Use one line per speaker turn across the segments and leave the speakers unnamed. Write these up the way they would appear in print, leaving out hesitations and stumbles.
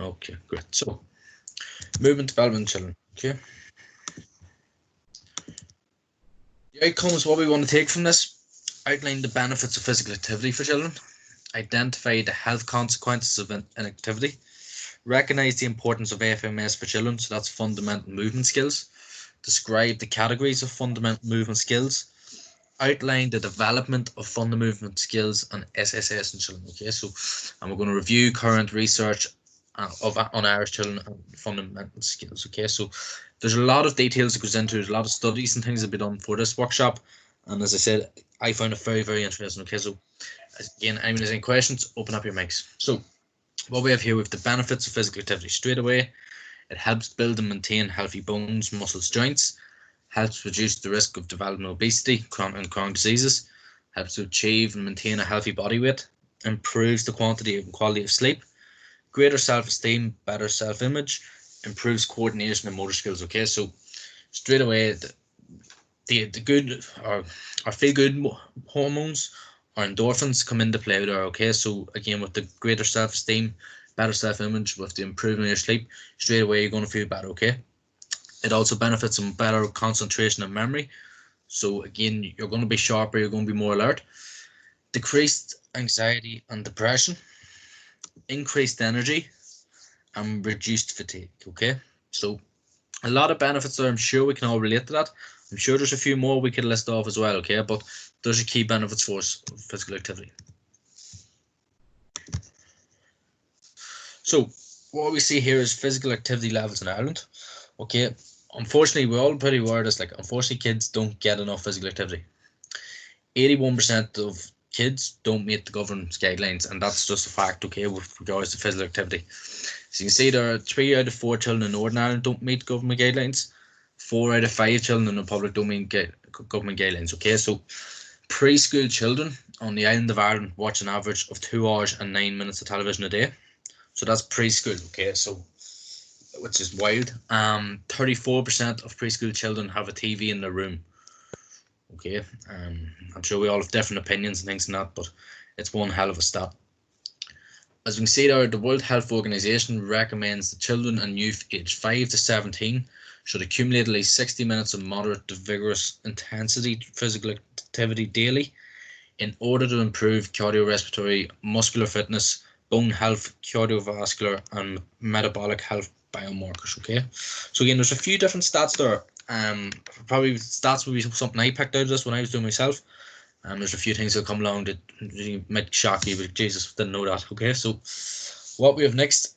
Okay, great. So, movement development children. Okay. The outcomes, what we want to take from this: outline the benefits of physical activity for children, identify the health consequences of inactivity, recognize the importance of FMS for children, so that's fundamental movement skills, describe the categories of fundamental movement skills, outline the development of fundamental movement skills and SSS in children. Okay, so and we're going to review current research on Irish children and fundamental skills. Okay, so there's a lot of details that goes into it. There's a lot of studies and things that have been done for this workshop, and as I said, I found it very, very interesting. Okay, so again, anyone has any questions, open up your mics. So what we have here, we have the benefits of physical activity. Straight away, it helps build and maintain healthy bones, muscles, joints, helps reduce the risk of developing obesity and chronic diseases, helps to achieve and maintain a healthy body weight, improves the quantity and quality of sleep, greater self-esteem, better self-image, improves coordination and motor skills. Okay, so straight away, the good or feel good hormones or endorphins come into play there. Okay, so again, with the greater self-esteem, better self-image, with the improvement of your sleep, straight away you're going to feel better. Okay, it also benefits in better concentration and memory. So again, you're going to be sharper, you're going to be more alert. Decreased anxiety and depression, increased energy, and reduced fatigue. Okay, so a lot of benefits there. I'm sure we can all relate to that. I'm sure there's a few more we could list off as well. Okay, but those are key benefits for us of physical activity. So what we see here is physical activity levels in Ireland. Okay, unfortunately, we're all pretty aware of this. Like, unfortunately, kids don't get enough physical activity. 81% of kids don't meet the government's guidelines, and that's just a fact. Okay, with regards to physical activity. So you can see there are 3 out of 4 children in Northern Ireland don't meet government guidelines. 4 out of 5 children in the Republic don't meet government guidelines. Okay, so preschool children on the island of Ireland watch an average of 2 hours and 9 minutes of television a day. So that's preschool. Okay, so which is wild. 34% of preschool children have a TV in their room. Okay, I'm sure we all have different opinions and things and that, but it's one hell of a stat. As we can see there, the World Health Organization recommends that children and youth aged 5 to 17 should accumulate at least 60 minutes of moderate to vigorous intensity physical activity daily in order to improve cardiorespiratory, muscular fitness, bone health, cardiovascular, and metabolic health biomarkers. Okay, so again, there's a few different stats there. Probably stats would be something I picked out of this when I was doing myself. There's a few things that come along that really might shock you, but Jesus, didn't know that. Okay, so what we have next,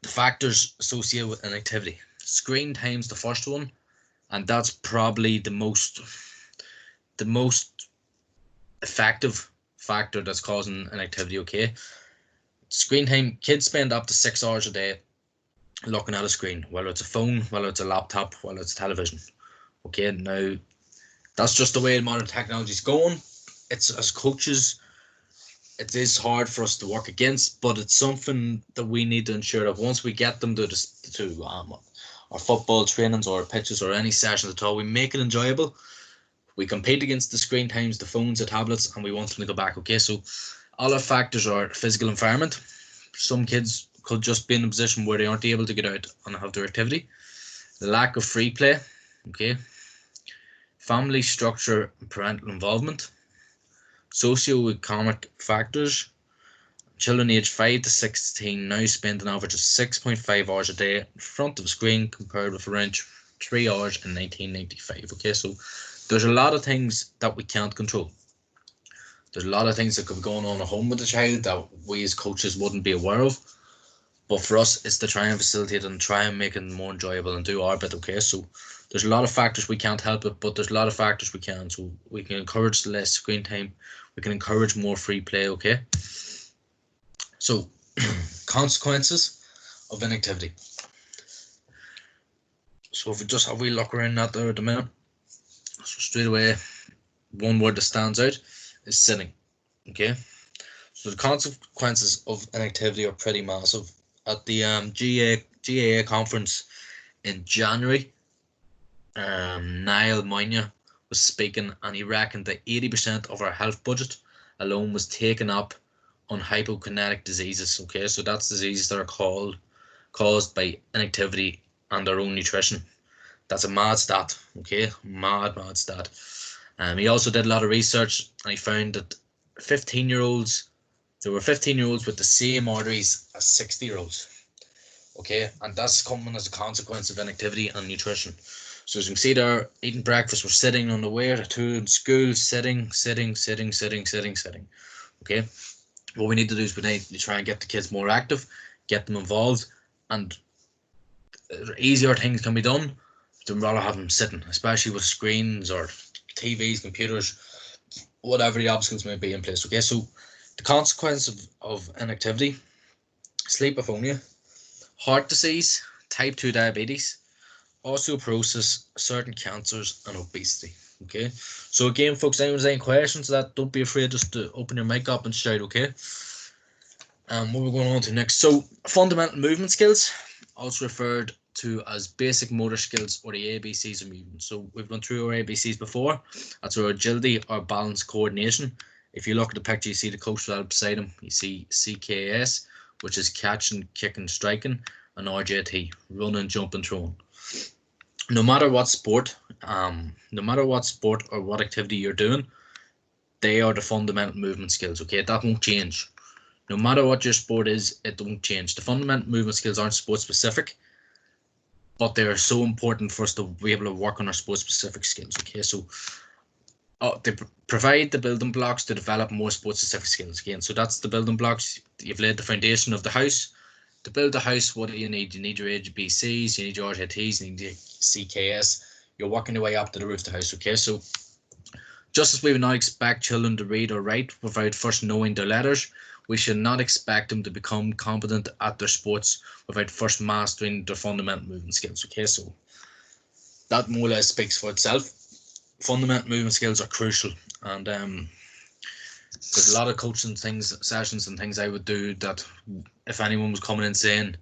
the factors associated with inactivity. Screen time's the first one, and that's probably the most effective factor that's causing inactivity. Okay, screen time, kids spend up to 6 hours a day looking at a screen, whether it's a phone, whether it's a laptop, whether it's a television. Okay, now that's just the way modern technology is going. It's, as coaches, it is hard for us to work against, but it's something that we need to ensure that once we get them to our football trainings or pitches or any sessions at all, we make it enjoyable. We compete against the screen times, the phones, the tablets, and we want them to go back. Okay, so all our factors are physical environment. Some kids could just be in a position where they aren't able to get out and have their activity. The lack of free play. Okay, family structure and parental involvement, socio-economic factors. Children aged 5 to 16 now spend an average of 6.5 hours a day in front of a screen compared with around 3 hours in 1995. Okay, so there's a lot of things that we can't control. There's a lot of things that could be going on at home with the child that we as coaches wouldn't be aware of. But for us, it's to try and facilitate and try and make it more enjoyable and do our bit. Okay, so there's a lot of factors we can't help it, but there's a lot of factors we can. So we can encourage less screen time. We can encourage more free play. Okay. So consequences of inactivity. So if we just have a wee look around that there at the minute. So straight away, one word that stands out is sitting. Okay. So the consequences of inactivity are pretty massive. At the GAA conference in January, Niall Moynihan was speaking, and he reckoned that 80% of our health budget alone was taken up on hypokinetic diseases. Okay, so that's diseases that are called caused by inactivity and their own nutrition. That's a mad stat, okay? Mad stat. He also did a lot of research and he found that 15-year-olds, there were 15-year-olds with the same arteries as 60-year-olds, okay? And that's coming as a consequence of inactivity and nutrition. So as you can see there, eating breakfast, we're sitting on the way to school, sitting. Okay, what we need to do is we need to try and get the kids more active, get them involved, and easier things can be done than rather have them sitting, especially with screens or TVs, computers, whatever the obstacles may be in place. Okay, so the consequence of inactivity: sleep apnea, heart disease, type 2 diabetes, osteoporosis, certain cancers, and obesity. Okay, so again, folks, anyone's any questions to that, don't be afraid just to open your mic up and shout. Okay, what we're going on to next. So fundamental movement skills, also referred to as basic motor skills, or the ABCs of movement. So we've gone through our ABCs before. That's our agility, our balance, coordination. If you look at the picture, you see the coach right beside him. You see CKS, which is catching, kicking, striking, and RJT, running, jumping, throwing. No matter what sport, or what activity you're doing, they are the fundamental movement skills. Okay, that won't change. No matter what your sport is, it won't change. The fundamental movement skills aren't sport specific, but they are so important for us to be able to work on our sport specific skills. Okay, so they provide the building blocks to develop more sport specific skills. Again, so that's the building blocks. You've laid the foundation of the house. To build a house, what do you need? You need your ABCs, you need your RJTs, you need your CKS. You're working your way up to the roof of the house. Okay, so just as we would not expect children to read or write without first knowing their letters, we should not expect them to become competent at their sports without first mastering their fundamental movement skills. Okay, so that more or less speaks for itself. Fundamental movement skills are crucial, and there's a lot of coaching sessions and things I would do that if anyone was coming in saying,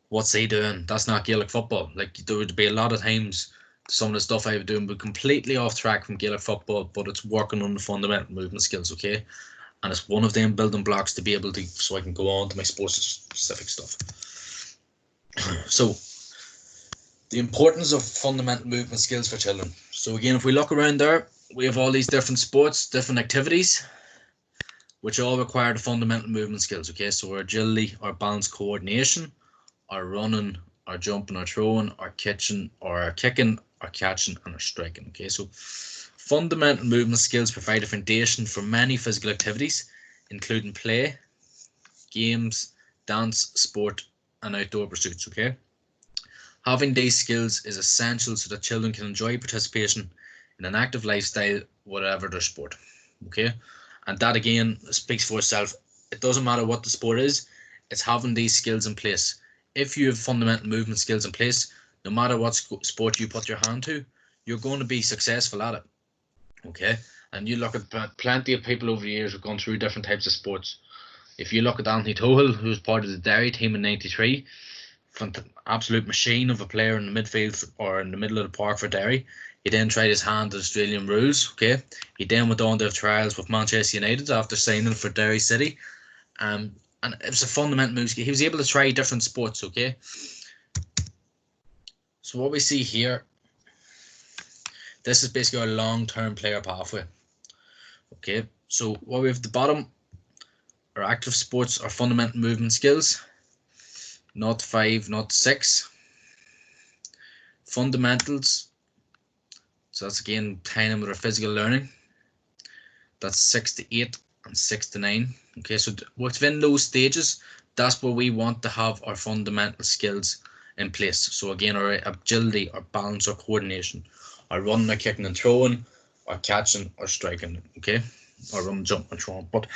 what's he doing? That's not Gaelic football. Like, there would be a lot of times some of the stuff I would do would be completely off track from Gaelic football, but it's working on the fundamental movement skills, okay? And it's one of them building blocks to be able to, so I can go on to my sports specific stuff. So the importance of fundamental movement skills for children. So again, if we look around there, we have all these different sports, different activities, which all require the fundamental movement skills. Okay, so our agility, our balance, coordination, our running, our jumping, our throwing, our kicking, our catching, and our striking. Okay, so fundamental movement skills provide a foundation for many physical activities, including play, games, dance, sport, and outdoor pursuits. Okay, having these skills is essential so that children can enjoy participation in an active lifestyle, whatever their sport. Okay, and that again speaks for itself. It doesn't matter what the sport is, it's having these skills in place. If you have fundamental movement skills in place, no matter what sport you put your hand to, you're going to be successful at it. Okay, and you look at plenty of people over the years who've gone through different types of sports. If you look at Anthony Tohill, who was part of the Derry team in '93, absolute machine of a player in the midfield or in the middle of the park for Derry. He then tried his hand at Australian rules. Okay, he then went on to have trials with Manchester United after signing for Derry City, and it was a fundamental move. He was able to try different sports. Okay, so what we see here, this is basically our long-term player pathway. Okay, so what we have at the bottom are active sports or fundamental movement skills. Not 5, not 6. Fundamentals. So that's again tying with our physical learning. That's 6 to 8 and 6 to 9. Okay, so within those stages, that's where we want to have our fundamental skills in place. So again, our agility, our balance, our coordination, our running, our kicking and throwing, our catching, our striking. Okay, or run, jump, and throwing. But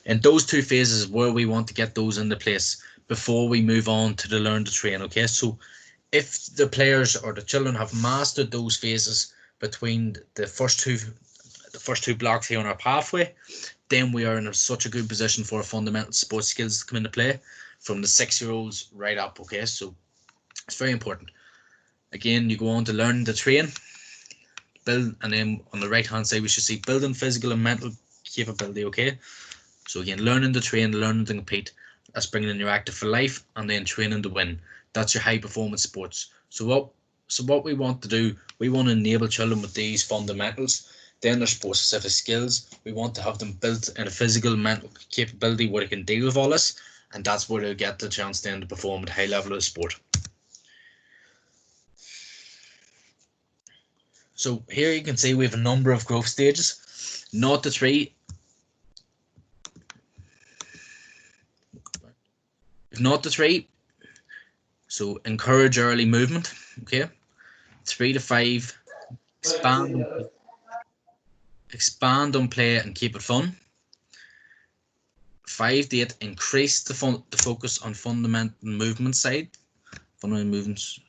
in those two phases, where we want to get those into place before we move on to the learn to train. Okay, so if the players or the children have mastered those phases between the first two blocks here on our pathway, then we are in such a good position for fundamental sports skills to come into play from the 6-year-olds right up. Okay, so it's very important. Again, you go on to learn to train, build, and then on the right hand side we should see building physical and mental capability. Okay, so again, learning to train, learning to compete, That's bringing in your active for life, and then training to win. That's your high performance sports. So what we want to do, we want to enable children with these fundamentals. Then their sports specific skills. We want to have them built in a physical, mental capability where they can deal with all this, and that's where they'll get the chance then to perform at a high level of sport. So here you can see we have a number of growth stages. 0 to 3. 0 to 3. So encourage early movement. Okay. 3 to 5. Expand on play and keep it fun. 5 to 8. Increase the focus on fundamental movement side. Fundamental movements.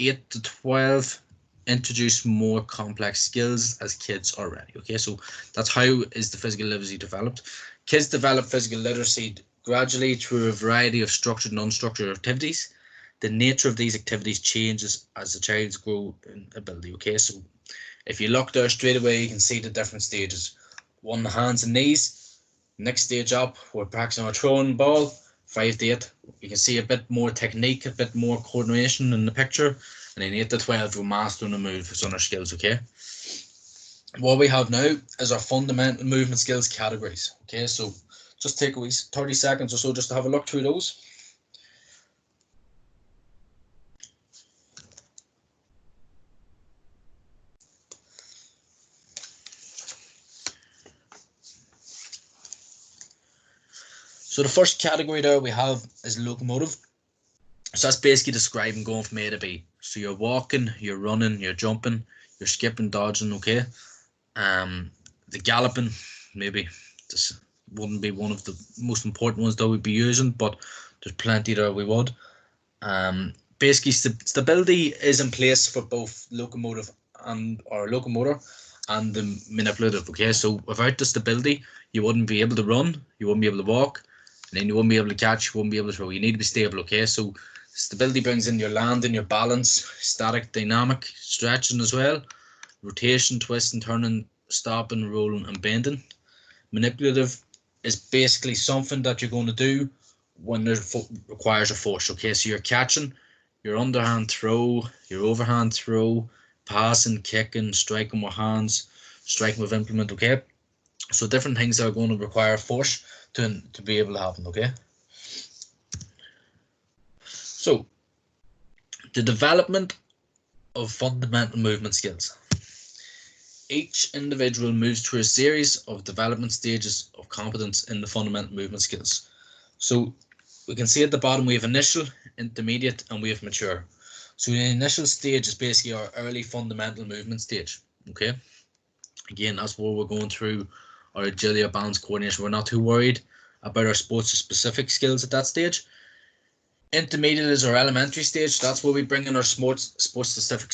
8 to 12. Introduce more complex skills as kids are ready. Okay, so that's how is the physical literacy developed. Kids develop physical literacy gradually through a variety of structured and unstructured activities. The nature of these activities changes as the child's grow in ability. Okay, so if you look there straight away, you can see the different stages. 1, the hands and knees. Next stage up, we're practicing our throwing ball. 5 to 8, you can see a bit more technique, a bit more coordination in the picture. And then 8 to 12, we're mastering the moves on our skills, okay? What we have now is our fundamental movement skills categories, okay? So just take a wee 30 seconds or so just to have a look through those. So the first category there we have is locomotive. So that's basically describing going from A to B. So you're walking, you're running, you're jumping, you're skipping, dodging, okay? The galloping, maybe this wouldn't be one of the most important ones that we'd be using, but there's plenty there we would. Basically, stability is in place for both locomotive and or locomotor and the manipulative, okay? So without the stability, you wouldn't be able to run, you wouldn't be able to walk, and then you wouldn't be able to catch, you wouldn't be able to throw. You need to be stable, okay? So stability brings in your landing, your balance, static, dynamic, stretching as well, rotation, twisting, turning, stopping, rolling, and bending. Manipulative is basically something that you're going to do when there requires a force. Okay, so you're catching, your underhand throw, your overhand throw, passing, kicking, striking with hands, striking with implement. Okay, so different things that are going to require force to be able to happen. Okay. So, the development of fundamental movement skills. Each individual moves through a series of development stages of competence in the fundamental movement skills. So, we can see at the bottom we have initial, intermediate, and we have mature. So, the initial stage is basically our early fundamental movement stage. Okay. Again, that's where we're going through our agility, our balance, coordination. We're not too worried about our sports specific skills at that stage. Intermediate is our elementary stage. That's where we bring in our sports specific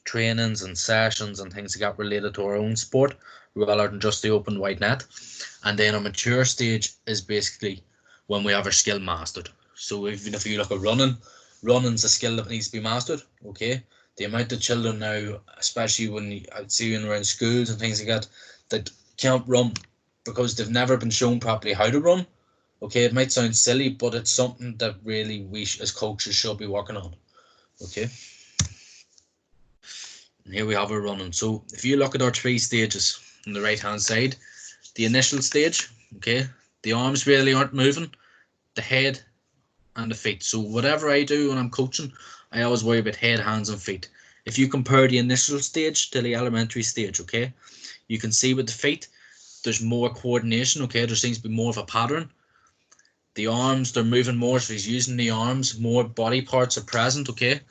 trainings and sessions and things that got related to our own sport rather than just the open wide net. And then our mature stage is basically when we have our skill mastered. So even if you look at running's a skill that needs to be mastered. Okay, the amount of children now, especially when I'd see when we're in schools and things like that can't run because they've never been shown properly how to run. Okay, it might sound silly, but it's something that really we as coaches should be working on. Okay. And here we have our running. So if you look at our 3 stages on the right hand side, the initial stage, okay, the arms really aren't moving, the head and the feet. So whatever I do when I'm coaching, I always worry about head, hands and feet. If you compare the initial stage to the elementary stage, okay, you can see with the feet, there's more coordination, okay, there seems to be more of a pattern. The arms, they're moving more, so he's using the arms, more body parts are present, okay.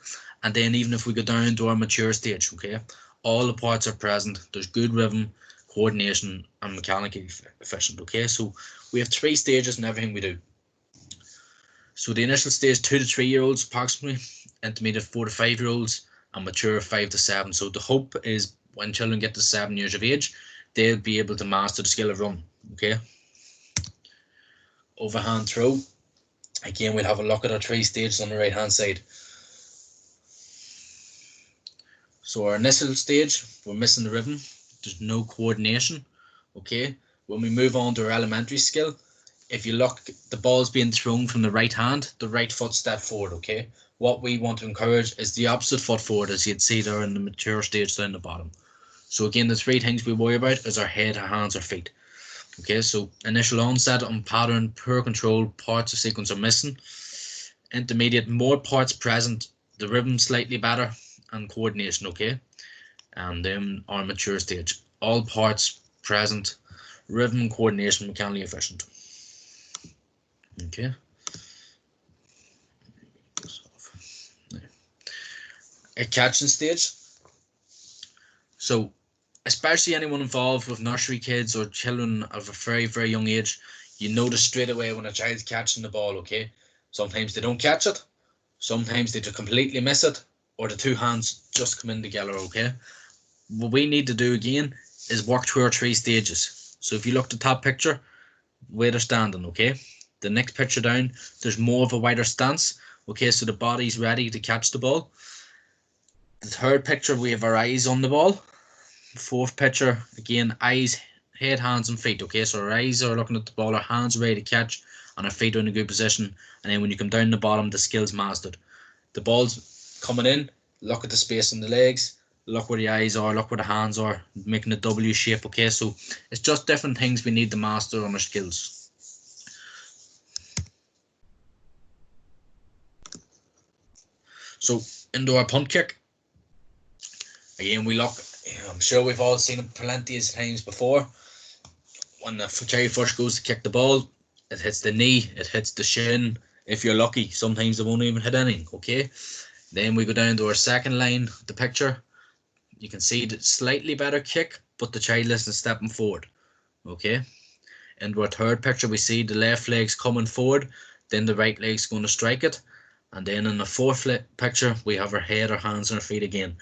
And then even if we go down to our mature stage, okay, all the parts are present, there's good rhythm, coordination and mechanically efficient, okay. So we have 3 stages in everything we do. So the initial stage, 2 to 3 year olds approximately, intermediate 4 to 5 year olds, and mature 5 to 7. So the hope is when children get to 7 years of age, they'll be able to master the skill of run. Okay. Overhand throw. Again, we'll have a look at our 3 stages on the right hand side. So our initial stage, we're missing the rhythm. There's no coordination. Okay. When we move on to our elementary skill, if you look, the ball's being thrown from the right hand, the right foot step forward, okay? What we want to encourage is the opposite foot forward, as you'd see there in the mature stage down the bottom. So again, the three things we worry about is our head, our hands, our feet. Okay, so initial onset, on pattern, poor control, parts of sequence are missing. Intermediate, more parts present, the rhythm slightly better, and coordination, okay? And then our mature stage, all parts present, rhythm and coordination mechanically efficient. Okay. A catching stage. So especially anyone involved with nursery kids or children of a very, very young age, you notice straight away when a child's catching the ball, okay? Sometimes they don't catch it, sometimes they just completely miss it, or the two hands just come in together, okay? What we need to do again is work through our three stages. So if you look at the top picture, where they're standing, okay? The next picture down, there's more of a wider stance, okay? So the body's ready to catch the ball. The third picture, we have our eyes on the ball. Fourth picture, again, eyes, head, hands, and feet. Okay, so our eyes are looking at the ball, our hands are ready to catch, and our feet are in a good position. And then when you come down the bottom, the skill's mastered. The ball's coming in, look at the space in the legs, look where the eyes are, look where the hands are, making a W shape. Okay, so it's just different things we need to master on our skills. So into our punt kick. Again, we look, I'm sure we've all seen it plenty of times before. When the carry first goes to kick the ball, it hits the knee, it hits the shin. If you're lucky, sometimes it won't even hit anything, okay? Then we go down to our second line, the picture. You can see the slightly better kick, but the child isn't stepping forward, okay? In our third picture, we see the left leg's coming forward, then the right leg's going to strike it. And then in the fourth picture, we have our head, our hands, and our feet again.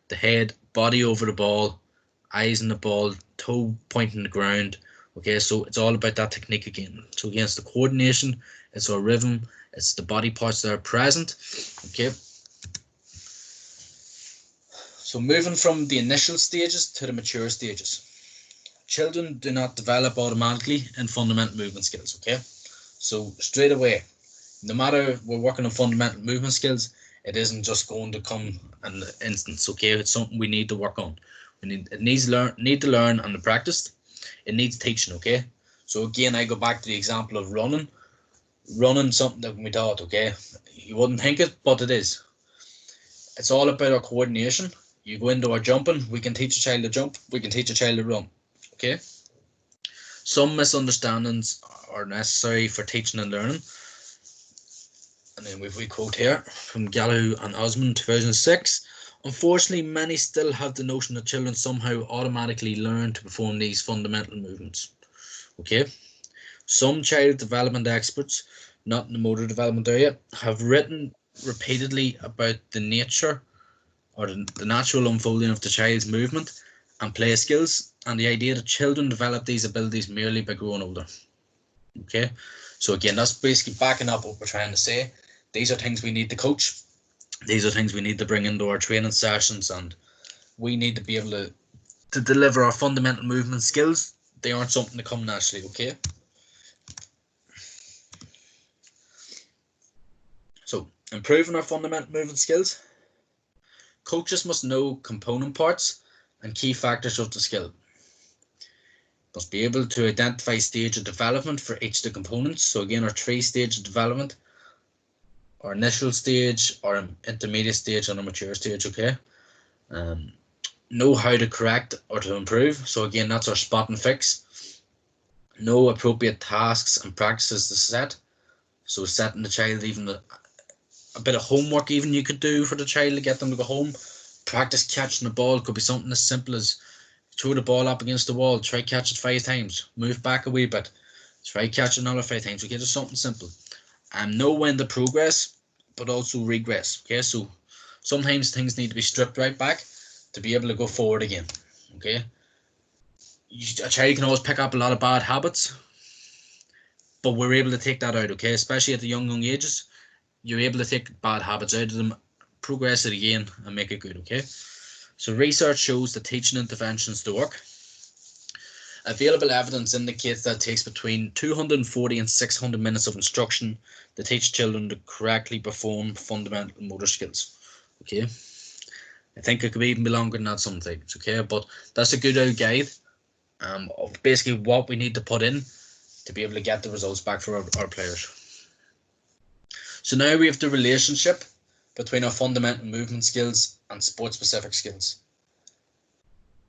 The head, body over the ball, eyes on the ball, toe pointing the ground. Okay, so it's all about that technique again. So again, it's the coordination, it's our rhythm, it's the body parts that are present. Okay. So moving from the initial stages to the mature stages. Children do not develop automatically in fundamental movement skills. Okay. So straight away, no matter we're working on fundamental movement skills, it isn't just going to come in an instance, okay? It's something we need to work on. It needs to learn and to practice. It needs teaching, okay? So again, I go back to the example of running. Running, something that we taught, okay? You wouldn't think it, but it is. It's all about our coordination. You go into our jumping, we can teach a child to jump, we can teach a child to run, okay? Some misunderstandings are necessary for teaching and learning. And then we quote here from Gallagher and Osmond, 2006. Unfortunately, many still have the notion that children somehow automatically learn to perform these fundamental movements. Okay. Some child development experts, not in the motor development area, have written repeatedly about the nature or the natural unfolding of the child's movement and play skills, and the idea that children develop these abilities merely by growing older. Okay. So again, that's basically backing up what we're trying to say. These are things we need to coach. These are things we need to bring into our training sessions, and we need to be able to deliver our fundamental movement skills. They aren't something to come naturally, okay? So, improving our fundamental movement skills. Coaches must know component parts and key factors of the skill. Must be able to identify stage of development for each of the components. So again, our 3-stage of development, our initial stage, our intermediate stage, and our mature stage, okay? Know how to correct or to improve. So again, that's our spot and fix. Know appropriate tasks and practices to set. So setting the child even a bit of homework even you could do for the child to get them to go home. Practice catching the ball. Could be something as simple as throw the ball up against the wall, try catch it 5 times, move back a wee bit, try catch another 5 times. Okay, just something simple. And know when to progress, but also regress. Okay, so sometimes things need to be stripped right back to be able to go forward again. Okay, a child can always pick up a lot of bad habits, but we're able to take that out. Okay, especially at the young ages, you're able to take bad habits out of them, progress it again, and make it good. Okay, so research shows that teaching interventions do work. Available evidence indicates that it takes between 240 and 600 minutes of instruction to teach children to correctly perform fundamental motor skills. Okay, I think it could even be longer than that sometimes. Okay, but that's a good old guide of basically what we need to put in to be able to get the results back for our players. So now we have the relationship between our fundamental movement skills and sport-specific skills.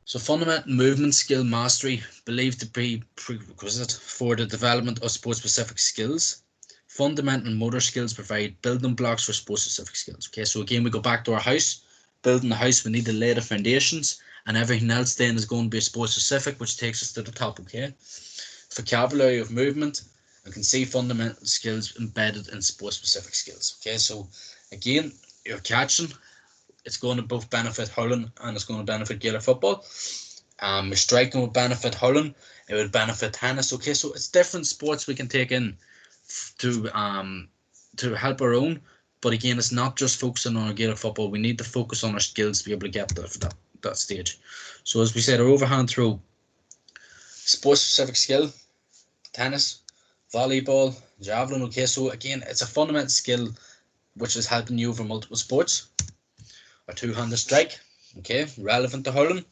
So fundamental movement skill mastery believed to be prerequisite for the development of sport-specific skills. Fundamental motor skills provide building blocks for sport-specific skills. Okay, so again, we go back to our house. Building the house, we need to lay the foundations, and everything else then is going to be sport-specific, which takes us to the top. Okay, vocabulary of movement, and can see fundamental skills embedded in sport-specific skills. Okay, so again, you're catching. It's going to both benefit hurling and it's going to benefit Gaelic football. Striking would benefit hurling. It would benefit tennis. Okay, so it's different sports we can take in to help our own. But again, it's not just focusing on our Gaelic football. We need to focus on our skills to be able to get that stage. So as we said, our overhand throw, sport-specific skill, tennis, volleyball, javelin. Okay, so again, it's a fundamental skill which is helping you over multiple sports. Our two-handed strike, okay, relevant to hurling,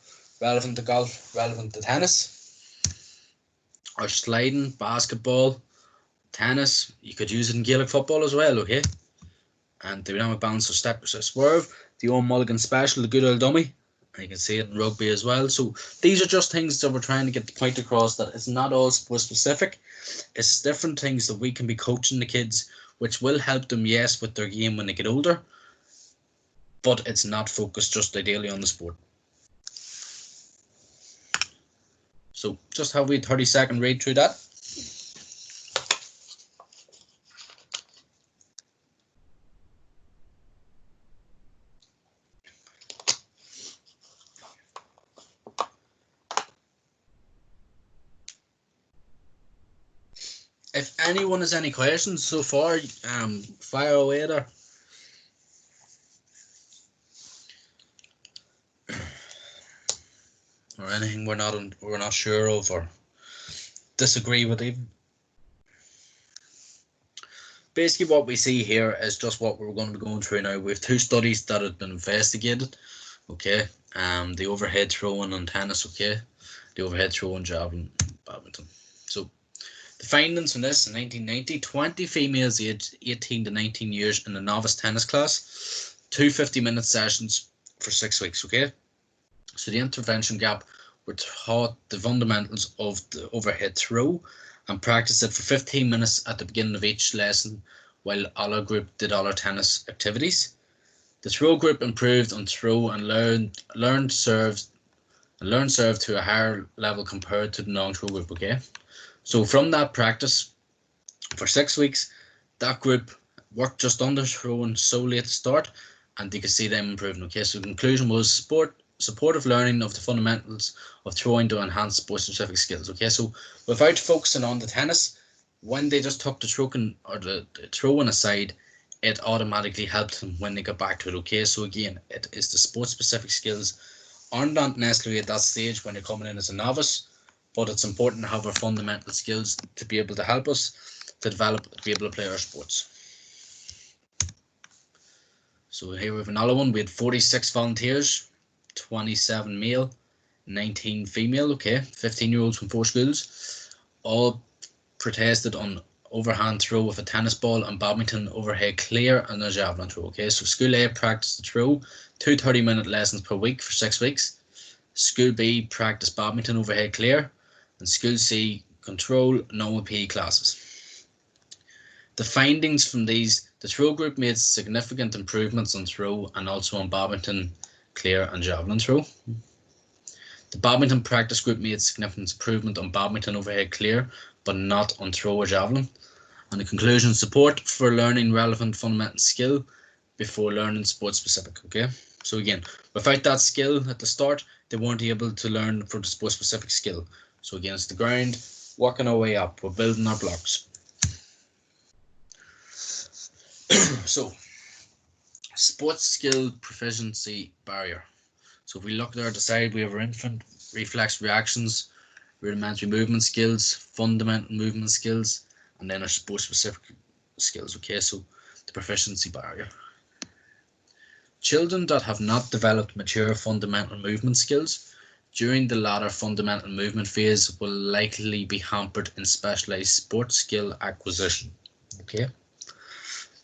relevant to golf, relevant to tennis. Our sliding, basketball, tennis, you could use it in Gaelic football as well, okay. And the dynamic balance of step, swerve, the old mulligan special, the good old dummy, and you can see it in rugby as well. So these are just things that we're trying to get the point across, that it's not all sport specific. It's different things that we can be coaching the kids, which will help them, yes, with their game when they get older, but it's not focused just ideally on the sport. So just have we 30-second read through that. If anyone has any questions so far, fire away there. Or anything we're not sure of or disagree with even. Basically what we see here is just what we're going to be going through now. We have two studies that have been investigated. Okay, the overhead throwing on tennis, okay, the overhead throwing javelin, badminton. So the findings from this in 1990, 20 females aged 18 to 19 years in the novice tennis class, 2 50-minute sessions for 6 weeks, okay? So the intervention gap were taught the fundamentals of the overhead throw and practiced it for 15 minutes at the beginning of each lesson, while other group did other tennis activities. The throw group improved on throw and learned serve to a higher level compared to the non-throw group, okay? So from that practice for 6 weeks, that group worked just on the throwing solely at the start, and you could see them improving. Okay, so the conclusion was supportive learning of the fundamentals of throwing to enhance sport-specific skills. Okay, so without focusing on the tennis, when they just took the throwing or the throwing aside, it automatically helped them when they got back to it. Okay, so again, it is the sport-specific skills aren't not necessarily at that stage when you're coming in as a novice, but it's important to have our fundamental skills to be able to help us to develop, to be able to play our sports. So here we have another one. We had 46 volunteers, 27 male, 19 female, okay, 15-year-olds from 4 schools, all protested on overhand throw with a tennis ball and badminton overhead clear and a javelin throw, okay. So school A practiced the throw, 2 30-minute lessons per week for 6 weeks. School B practiced badminton overhead clear, and School C control normal PE classes. The findings from these, the throw group made significant improvements on throw and also on badminton clear and javelin throw. The badminton practice group made significant improvement on badminton overhead clear, but not on throw or javelin. And the conclusion, support for learning relevant fundamental skill before learning sport specific, okay? So again, without that skill at the start, they weren't able to learn for the sport specific skill. So again, it's the ground, working our way up, we're building our blocks. So, sports skill proficiency barrier. So if we look there at the side, we have our infant reflex reactions, rudimentary movement skills, fundamental movement skills, and then our sport specific skills. Okay, so the proficiency barrier. Children that have not developed mature fundamental movement skills during the latter fundamental movement phase will likely be hampered in specialized sport skill acquisition. Okay,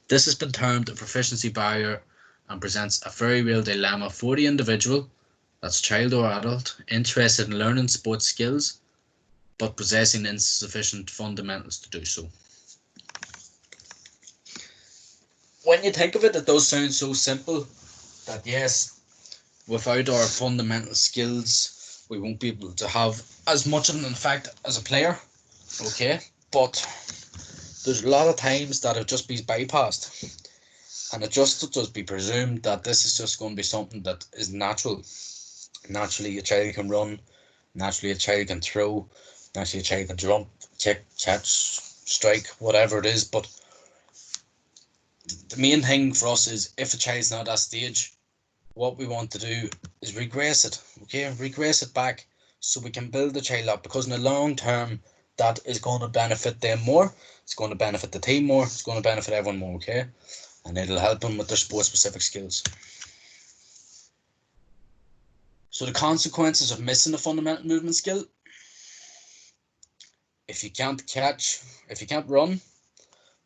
this has been termed a proficiency barrier and presents a very real dilemma for the individual, that's child or adult, interested in learning sports skills but possessing insufficient fundamentals to do so. When you think of it, it does sound so simple that yes, without our fundamental skills, we won't be able to have as much of an effect as a player. Okay, but there's a lot of times that it just be bypassed, and it just does be presumed that this is just going to be something that is natural. Naturally, a child can run. Naturally, a child can throw. Naturally, a child can jump, kick, catch, strike, whatever it is. But the main thing for us is if a child's not at that stage, what we want to do is regress it. Okay, regress it back so we can build the child up, because in the long term, that is going to benefit them more. It's going to benefit the team more. It's going to benefit everyone more. Okay, and it'll help them with their sport specific skills. So the consequences of missing a fundamental movement skill: if you can't catch, if you can't run,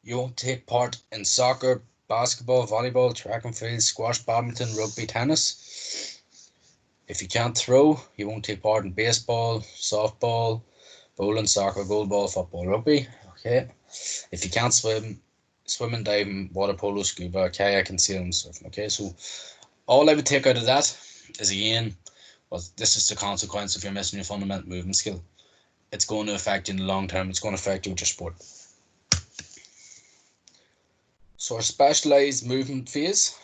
you won't take part in soccer, basketball, volleyball, track and field, squash, badminton, rugby, tennis. If you can't throw, you won't take part in baseball, softball, bowling, soccer, goalball, football, rugby. Okay. If you can't swim, swimming, diving, water polo, scuba, kayak, and sailing, surfing. Okay. So all I would take out of that is, again, well, this is the consequence if you're missing your fundamental movement skill. It's going to affect you in the long term. It's going to affect you with your sport. So our specialised movement phase.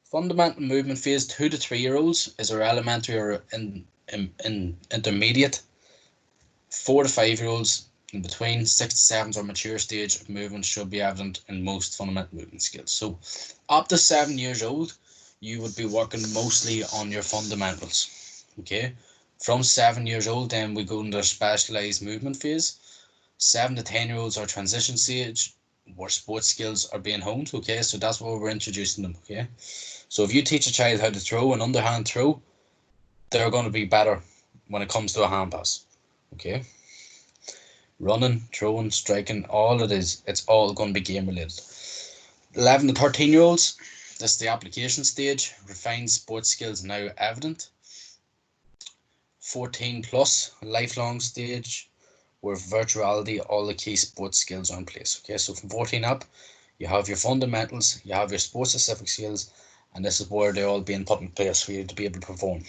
Fundamental movement phase 2 to 3 year olds is our elementary or in intermediate. 4 to 5 year olds in between. 6 to 7 is our mature stage of movement, should be evident in most fundamental movement skills. So up to 7 years old, you would be working mostly on your fundamentals. Okay, from 7 years old, then we go into a specialised movement phase. 7 to 10 year olds are transition stage, where sports skills are being honed. Okay, so that's where we're introducing them. Okay, so if you teach a child how to throw, an underhand throw, they're going to be better when it comes to a hand pass. Okay, running, throwing, striking, all it is, it's all going to be game related. 11 to 13 year olds, this is the application stage. Refined sports skills now evident. 14 plus, lifelong stage, where virtuality, all the key sports skills are in place. Okay, so from 14 up, you have your fundamentals, you have your sport specific skills, and this is where they're all being put in place for you to be able to perform.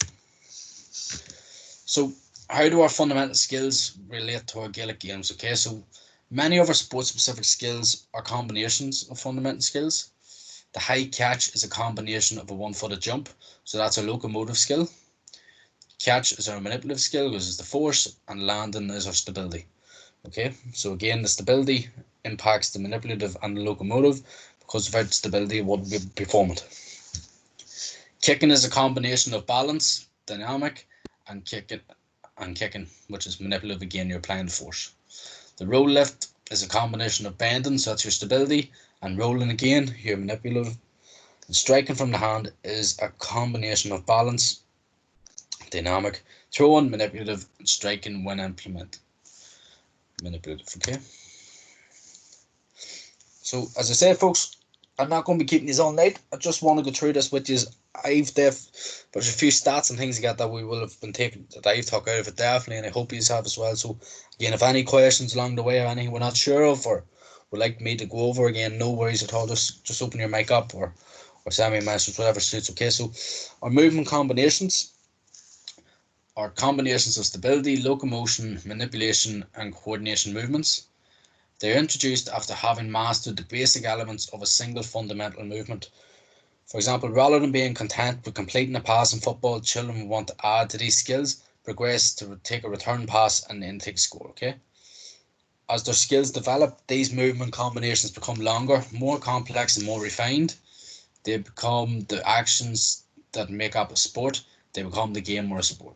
So how do our fundamental skills relate to our Gaelic games? Okay, so many of our sport specific skills are combinations of fundamental skills. The high catch is a combination of a one-footed jump, so that's a locomotive skill. Catch is our manipulative skill, which is the force, and landing is our stability. Okay, so again, the stability impacts the manipulative and the locomotive, because without stability, it wouldn't be performant. Kicking is a combination of balance, dynamic, and kicking, which is manipulative. Again, you're applying force. The roll lift is a combination of bending, so that's your stability, and rolling again, your manipulative. And striking from the hand is a combination of balance, dynamic, throwing, manipulative, and striking when implemented. Manipulative. Okay. So as I said, folks, I'm not going to be keeping you all night. I just want to go through this with you. There's a few stats and things like that we will have been taking, that I've talked out of it definitely, and I hope you have as well. So again, if any questions along the way or anything we're not sure of or would like me to go over, again, no worries at all. Just open your mic up or send me a message, whatever suits. Okay, so our movement combinations are combinations of stability, locomotion, manipulation, and coordination movements. They are introduced after having mastered the basic elements of a single fundamental movement. For example, rather than being content with completing a pass in football, children will want to add to these skills, progress to take a return pass, and then take a score. Okay. As their skills develop, these movement combinations become longer, more complex, and more refined. They become the actions that make up a sport. They become the game or a sport.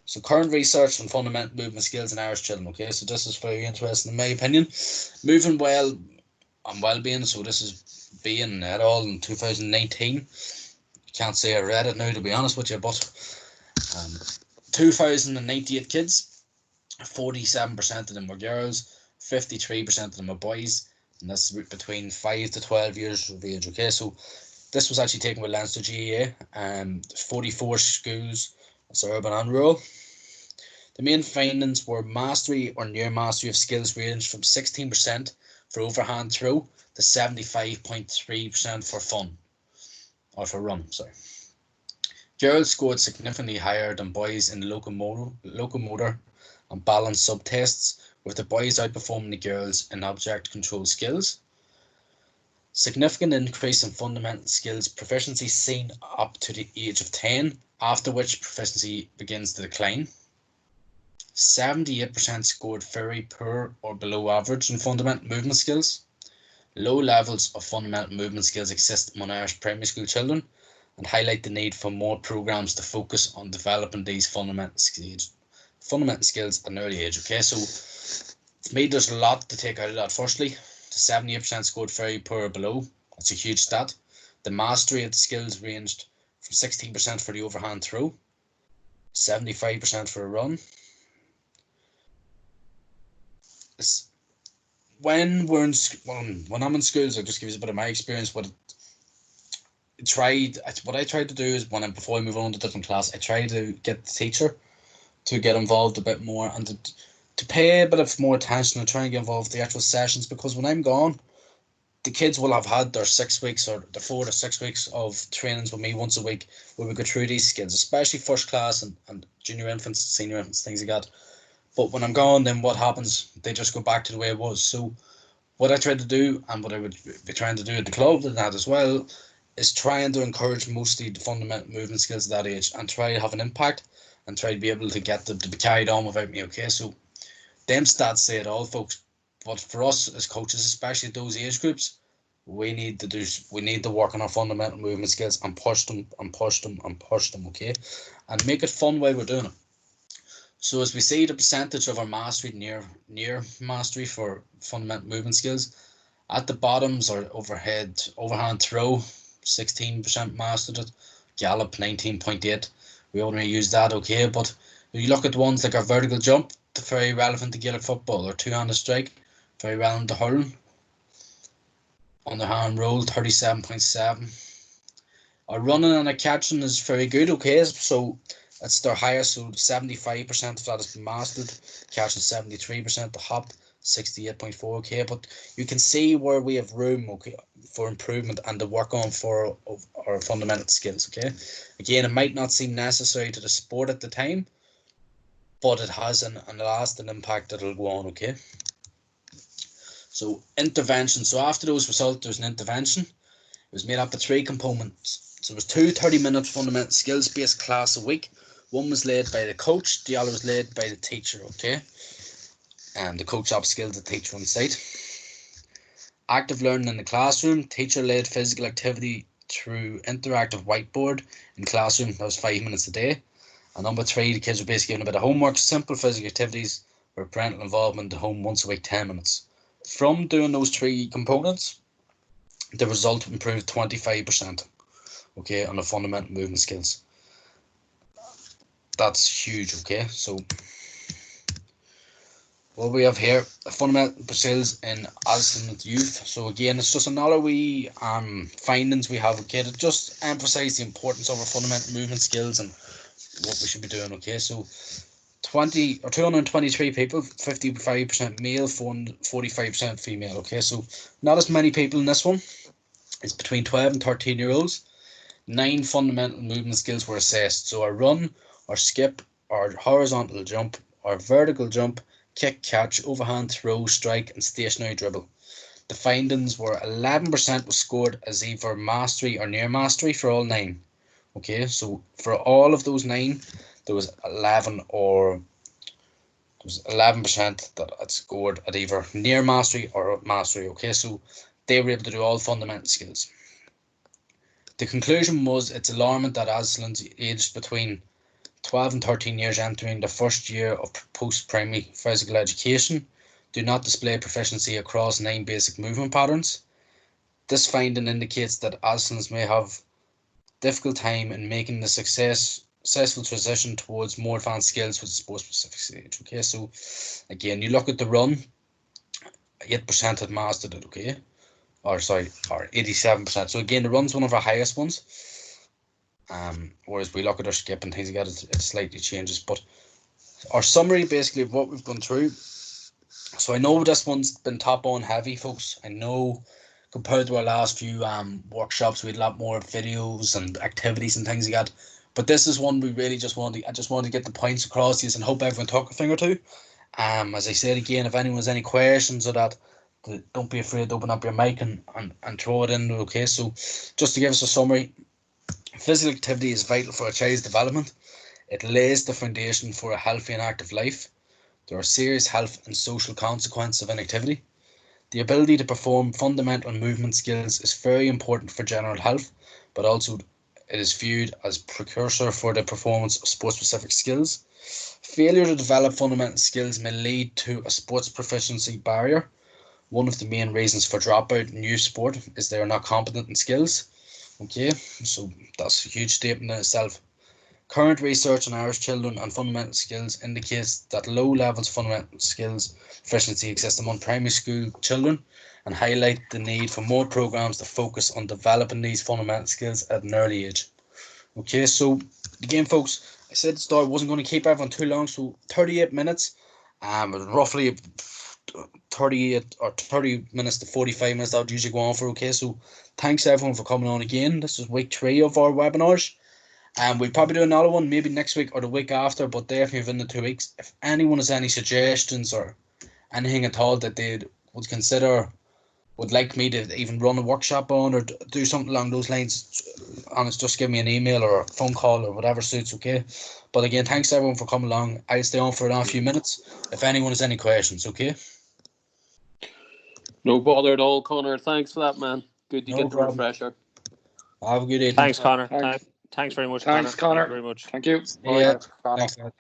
So current research on fundamental movement skills in Irish children. Okay, so this is very interesting in my opinion. Moving well and well-being. So this is being at all in 2019. Can't say I read it now to be honest with you, but 2,098 kids, 47% of them were girls, 53% of them were boys, and that's between 5 to 12 years of age. Okay, so this was actually taken with Leinster GAA, 44 schools, that's urban and rural. The main findings were mastery or near mastery of skills ranged from 16% for overhand throw to 75.3% for fun, or for run, sorry. Girls scored significantly higher than boys in locomotor and balance subtests, with the boys outperforming the girls in object control skills. Significant increase in fundamental skills proficiency seen up to the age of 10, after which proficiency begins to decline. 78% scored very poor or below average in fundamental movement skills. Low levels of fundamental movement skills exist among Irish primary school children and highlight the need for more programs to focus on developing these fundamental skills at an early age. Okay, so to me there's a lot to take out of that. Firstly, the 78% scored very poor or below. That's a huge stat. The mastery of the skills ranged from 16% for the overhand throw, 75% for a run. When I'm in schools, I'll just give you a bit of my experience. What I tried to do is before I move on to different class, I try to get the teacher to get involved a bit more and to pay a bit of more attention and try and get involved with the actual sessions, because when I'm gone, the kids will have had their 6 weeks or the 4 to 6 weeks of trainings with me once a week where we go through these skills, especially first class and junior infants, senior infants, things like that. But when I'm gone, then what happens? They just go back to the way it was. So what I try to do, and what I would be trying to do at the club and that as well, is trying to encourage mostly the fundamental movement skills at that age and try to have an impact and try to be able to get them to be carried on without me. Okay, so them stats say it all, folks. But for us as coaches, especially at those age groups, we need to work on our fundamental movement skills and push them and push them and push them. Okay, and make it fun while we're doing it. So as we see the percentage of our mastery, near mastery for fundamental movement skills, at the bottoms are overhand throw, 16% mastered it, gallop 19.8. We only use that, okay, but if you look at ones like our vertical jump, they're very relevant to Gaelic football, or two-handed strike, very relevant to hurling. Underhand roll, 37.7. Our running and our catching is very good, okay, so it's their highest, so 75% of that has been mastered, catching 73%, the hop 68.4, okay, but you can see where we have room, okay, for improvement and to work on for our fundamental skills, okay. Again, it might not seem necessary to the sport at the time, but it has an lasting impact that will go on, okay. So intervention, so after those results there's an intervention. It was made up of 3 components. So it was 2 30-minute fundamental skills based class a week. One was led by the coach, the other was led by the teacher, okay? And the coach upskilled the teacher on site. Active learning in the classroom, teacher led physical activity through interactive whiteboard in classroom. That was 5 minutes a day. And number 3, the kids were basically given a bit of homework, simple physical activities with parental involvement at home once a week, 10 minutes. From doing those 3 components, the result improved 25%, okay, on the fundamental movement skills. That's huge, okay. So what we have here, fundamental skills in adolescent youth. So again, it's just another wee findings we have, okay, to just emphasize the importance of our fundamental movement skills and what we should be doing, okay. So 223 people, 55% male, 45% female, okay. So not as many people in this one. It's between 12 and 13 year olds. 9 fundamental movement skills were assessed. So our run, our skip, our horizontal jump, our vertical jump, kick, catch, overhand throw, strike, and stationary dribble. The findings were 11% was scored as either mastery or near mastery for all 9. Okay, so for all of those 9, there was 11% that had scored at either near mastery or mastery. Okay, so they were able to do all fundamental skills. The conclusion was it's alarming that adolescents aged between
12 and 13 years entering the first year of post-primary physical education do not display proficiency across 9 basic movement patterns. This finding indicates that adolescents may have difficult time in making the successful transition towards more advanced skills with the sport-specific stage. Okay, so again, you look at the run, 8% had mastered it, okay? Or 87%. So again, the run's one of our highest ones. Whereas we look at our skip and things like that, it slightly changes. But our summary basically of what we've gone through. So I know this one's been top on heavy, folks. I know compared to our last few workshops, we had a lot more videos and activities and things like that. But this is one we really I just wanted to get the points across to you and hope everyone took a thing or two. As I said again, if anyone has any questions or that, don't be afraid to open up your mic and throw it in, okay? So just to give us a summary, physical activity is vital for a child's development. It lays the foundation for a healthy and active life. There are serious health and social consequences of inactivity. The ability to perform fundamental movement skills is very important for general health, but also it is viewed as precursor for the performance of sport-specific skills. Failure to develop fundamental skills may lead to a sports proficiency barrier. One of the main reasons for dropout in youth sport is they are not competent in skills. Okay, so that's a huge statement in itself. Current research on Irish children and fundamental skills indicates that low levels of fundamental skills proficiency exists among primary school children and highlight the need for more programs to focus on developing these fundamental skills at an early age. Okay, so again, folks, I said at the start I wasn't going to keep everyone too long, so 38 minutes, roughly 38 or 30 minutes to 45 minutes that would usually go on for. Okay, so thanks everyone for coming on again. This is week 3 of our webinars. And we'll probably do another one maybe next week or the week after, but definitely within the 2 weeks. If anyone has any suggestions or anything at all that they would consider, would like me to even run a workshop on or do something along those lines, honest, just give me an email or a phone call or whatever suits, okay? But again, thanks everyone for coming along. I'll stay on for another few minutes if anyone has any questions, okay?
No bother at all, Connor. Thanks for that, man. Good to
No
get the
problem.
refresher.
Have a good evening.
Thanks, Connor.
Thanks.
Thanks very much,
Thanks,
Connor.
Connor.
Thank you very much.
Thank you.
Yeah.
Thanks, Connor.
Thanks.